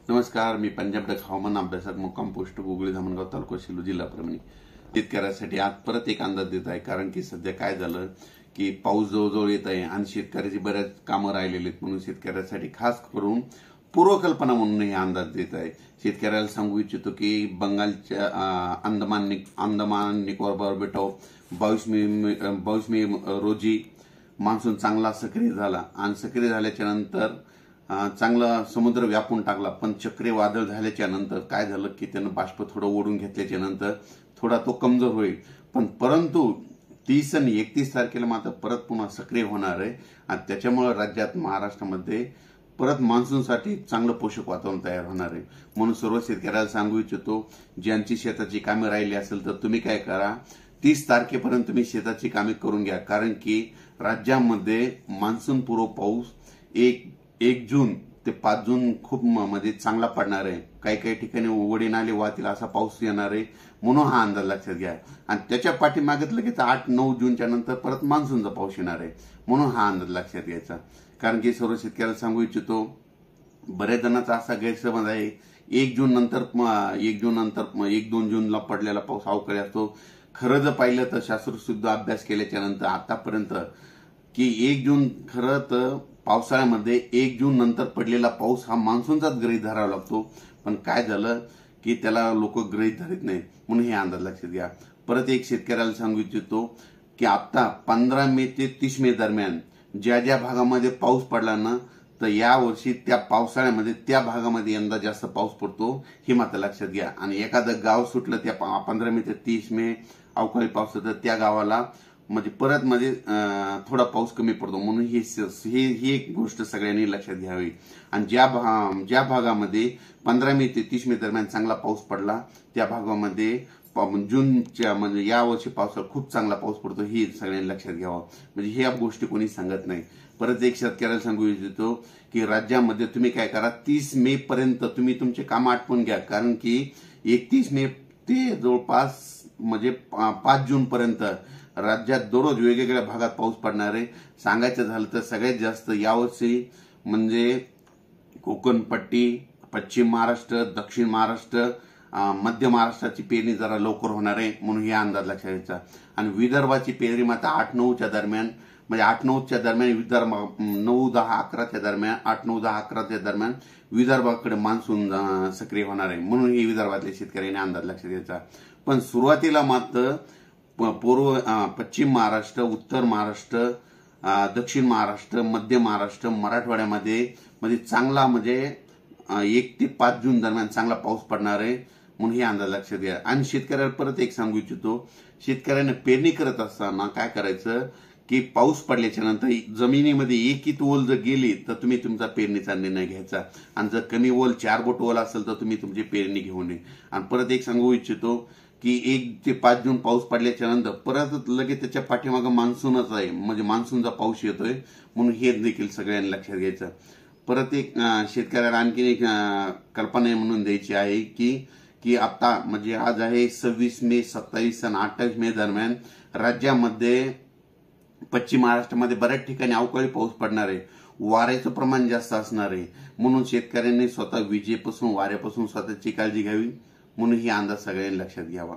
नमस्कार, मी पंजाब डक हवामान अभ्यासक मुक्काम पोस्ट गुगळी धामणगाव तालुका सेलू जिल्हा परभणी. शेतकऱ्यासाठी आज परत एक अंदाज देत आहे. कारण की सध्या काय झालं की पाऊस जवळजवळ येत आहे आणि शेतकऱ्याची बऱ्याच कामं राहिलेली आहेत. म्हणून शेतकऱ्यासाठी खास करून पूर्वकल्पना म्हणून हे अंदाज देत आहे. शेतकऱ्याला सांगू इच्छितो की बंगालच्या अंदमान निकोबार बेटाव 22 मे रोजी मान्सून चांगला सक्रिय झाला आणि सक्रिय झाल्याच्या नंतर चांगला समुद्र व्यापून टाकला. पण चक्रीवादळ झाल्याच्या नंतर काय झालं की त्यानं बाष्प थोडं ओढून घेतल्याच्या नंतर थोडा तो कमजोर होईल. परंतु 30 आणि 31 तारखेला मात्र परत पुन्हा सक्रिय होणार आहे आणि त्याच्यामुळे राज्यात महाराष्ट्रामध्ये परत मान्सूनसाठी चांगलं पोषक वातावरण तयार होणार आहे. म्हणून सर्व शेतकऱ्याला सांगू इच्छितो, ज्यांची शेताची कामे राहिली असेल तर तुम्ही काय करा, 30 तारखेपर्यंत तुम्ही शेताची कामे करून घ्या. कारण की राज्यामध्ये मान्सून पूर्व पाऊस 1 जून ते 5 जून खूप म्हणजे चांगला पडणार आहे. काही ठिकाणी वडी नाले वाहतील असा पाऊस येणार आहे. म्हणून हा अंदाज लक्षात घ्या. आणि त्याच्या पाठीमागे लगेच 8-9 जूनच्या नंतर परत मान्सूनचा पाऊस येणार आहे. म्हणून हा अंदाज लक्षात घ्यायचा. कारण की सर्व शेतकऱ्याला सांगू इच्छितो, बऱ्याच जणांचा असा गैरसमज आहे 1 जून नंतर 1-2 जूनला पडलेला पाऊस अवकाळी असतो. खरं जर पाहिलं तर शास्त्रशुद्ध अभ्यास केल्याच्या नंतर आतापर्यंत की 1 जून खरं तर पावसाळ्यामध्ये 1 जून नंतर पडलेला पाऊस हा मान्सूनचाच गृहीत धरावा लागतो. पण काय झालं की त्याला लोक गृहीत धरत नाही. म्हणून हे अंदाज लक्षात घ्या. परत एक शेतकऱ्याला सांगू इच्छितो की आता 15 मे ते 30 मे दरम्यान ज्या भागामध्ये पाऊस पडला ना, तर या वर्षी त्या पावसाळ्यामध्ये त्या भागामध्ये यंदा जास्त पाऊस पडतो हे मात्र लक्षात घ्या. आणि एखादं गाव सुटलं त्या 15 मे ते 30 मे अवकाळी पाऊस तर त्या गावाला म्हणजे परत थोडा पाऊस कमी पडतो. म्हणून ही एक गोष्ट सगळ्यांनी लक्षात घ्यावी. आणि ज्या भागामध्ये 15 मे ते 30 मे दरम्यान चांगला पाऊस पडला त्या भागामध्ये जूनच्या म्हणजे या वर्षी पावसाळा खूप चांगला पाऊस पडतो हे सगळ्यांनी लक्षात घ्यावं. म्हणजे ह्या गोष्टी कोणी सांगत नाही. परत एक शेतकऱ्याला सांगू इच्छितो की राज्यामध्ये तुम्ही काय करा, 30 मे पर्यंत तुम्ही तुमचे काम आटपून घ्या. कारण की 31 मे ते जवळपास म्हणजे 5 जून पर्यंत राज्यात दररोज वेगवेगळ्या भागात पाऊस पडणार आहे. सांगायचं झालं तर सगळ्यात जास्त यावर्षी म्हणजे कोकणपट्टी, पश्चिम महाराष्ट्र, दक्षिण महाराष्ट्र, मध्य महाराष्ट्राची पेरणी जरा लवकर होणार आहे. म्हणून हे अंदाज लक्षात घ्यायचा. आणि विदर्भाची पेरणी मात्र 8-9च्या दरम्यान म्हणजे 8-9च्या दरम्यान विदर्भ 9-10-11च्या दरम्यान 8-9-10-11च्या दरम्यान विदर्भाकडे मान्सून सक्रिय होणार आहे. म्हणून हे विदर्भातल्या शेतकऱ्यांनी अंदाज लक्षात घ्यायचा. पण सुरुवातीला मात्र पश्चिम महाराष्ट्र, उत्तर महाराष्ट्र, दक्षिण महाराष्ट्र, मध्य महाराष्ट्र, मराठवाड्यामध्ये चांगला म्हणजे 1 ते 5 जून दरम्यान चांगला पाऊस पडणार आहे. म्हणून हे अंदाज लक्षात घ्या. आणि शेतकऱ्याला परत एक सांगू इच्छितो, शेतकऱ्याने पेरणी करत असताना काय करायचं की पाऊस पडल्याच्या नंतर जमिनीमध्ये एक ओल जर गेली तर तुम्ही तुमचा पेरणीचा निर्णय घ्यायचा. आणि जर कमी ओल 4 बोट ओल असेल तर तुम्ही तुमची पेरणी घेऊ नये. आणि परत एक सांगू इच्छितो की 1 ते 5 जून पाऊस पडल्याच्या नंतर परत लगेच त्याच्या पाठीमागं मान्सूनच आहे. म्हणजे मान्सूनचा पाऊस येतोय. म्हणून हे देखील सगळ्यांनी लक्षात घ्यायचं. परत एक शेतकऱ्याला आणखी एक कल्पना म्हणून द्यायची आहे की आता म्हणजे आज आहे 26 मे, 27 आणि 28 मे दरम्यान राज्यामध्ये पश्चिम महाराष्ट्रामध्ये बऱ्याच ठिकाणी अवकाळी पाऊस पडणार आहे. वाऱ्याचं प्रमाण जास्त असणार आहे. म्हणून शेतकऱ्यांनी स्वतः विजेपासून वाऱ्यापासून स्वतःची काळजी घ्यावी. म्हणून ही अंदाज सगळ्यांनी लक्षात घ्यावा.